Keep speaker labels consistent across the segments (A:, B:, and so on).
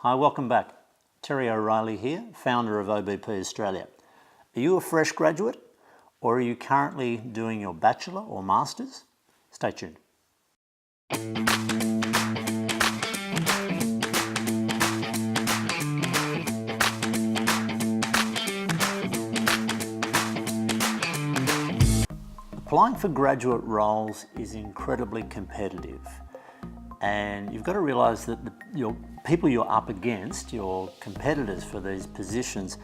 A: Hi, welcome back. Terry O'Reilly here, founder of OBP Australia. Are you a fresh graduate or are you currently doing your bachelor or master's? Stay tuned. Applying for graduate roles is incredibly competitive, and you've got to realise that your people you're up against, your competitors for these positions,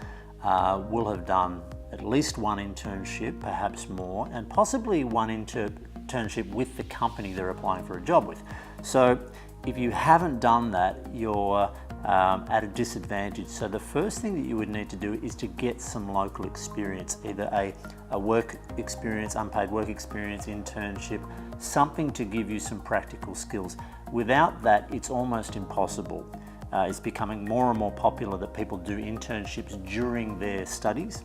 A: will have done at least one internship, perhaps more, and possibly one internship with the company they're applying for a job with. So if you haven't done that, you're at a disadvantage. So the first thing that you would need to do is to get some local experience, either a work experience, unpaid work experience, internship, something to give you some practical skills. Without that, it's almost impossible. It's becoming more and more popular that people do internships during their studies.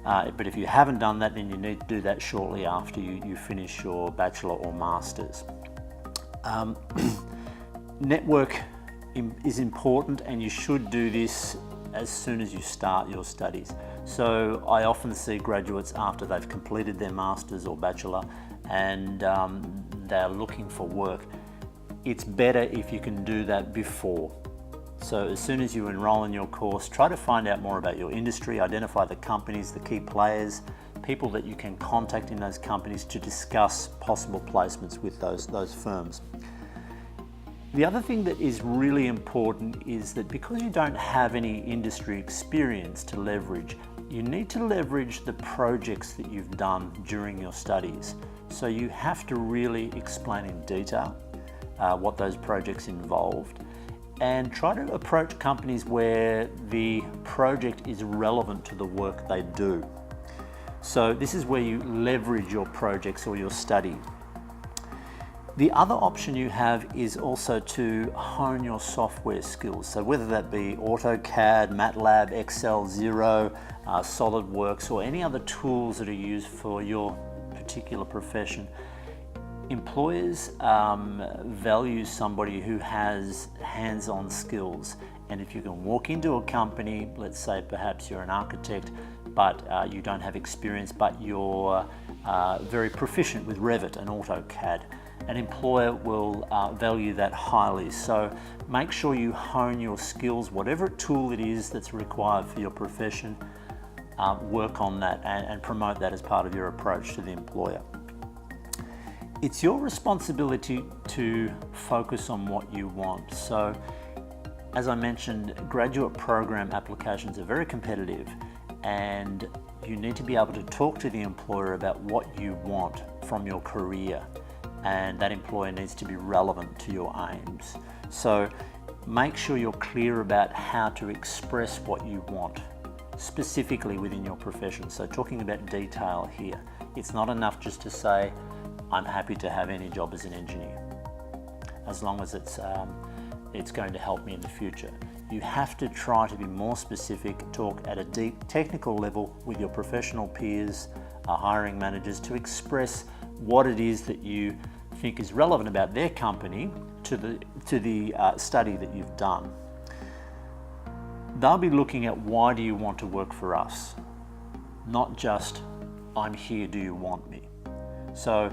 A: But if you haven't done that, then you need to do that shortly after you finish your bachelor or master's. Network is important, and you should do this as soon as you start your studies. So I often see graduates after they've completed their master's or bachelor and they're looking for work. It's better if you can do that before. So as soon as you enroll in your course, try to find out more about your industry, identify the companies, the key players, people that you can contact in those companies to discuss possible placements with those firms. The other thing that is really important is that because you don't have any industry experience to leverage, you need to leverage the projects that you've done during your studies. So you have to really explain in detail what those projects involved, and try to approach companies where the project is relevant to the work they do. So this is where you leverage your projects or your study. The other option you have is also to hone your software skills. So whether that be AutoCAD, MATLAB, Excel, Xero, SolidWorks, or any other tools that are used for your particular profession, employers value somebody who has hands-on skills. And if you can walk into a company, let's say perhaps you're an architect, but you don't have experience, but you're very proficient with Revit and AutoCAD, an employer will value that highly. So make sure you hone your skills, whatever tool it is that's required for your profession, work on that and promote that as part of your approach to the employer. It's your responsibility to focus on what you want. So as I mentioned, graduate program applications are very competitive, and you need to be able to talk to the employer about what you want from your career, and that employer needs to be relevant to your aims. So make sure you're clear about how to express what you want specifically within your profession. So talking about detail here, it's not enough just to say, I'm happy to have any job as an engineer, as long as it's going to help me in the future. You have to try to be more specific, talk at a deep technical level with your professional peers, hiring managers, to express what it is that you think is relevant about their company to the study that you've done. They'll be looking at, why do you want to work for us? Not just, I'm here, do you want me? So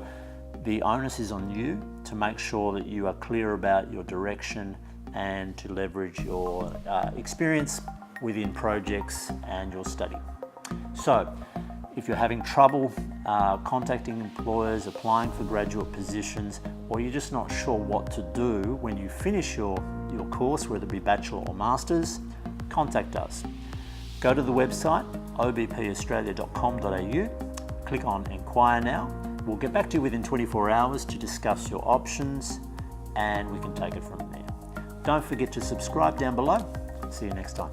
A: the onus is on you to make sure that you are clear about your direction and to leverage your experience within projects and your study. So if you're having trouble contacting employers, applying for graduate positions, or you're just not sure what to do when you finish your course, whether it be bachelor or master's, contact us. Go to the website obpaustralia.com.au, click on Inquire Now. We'll get back to you within 24 hours to discuss your options, and we can take it from there. Don't forget to subscribe down below. See you next time.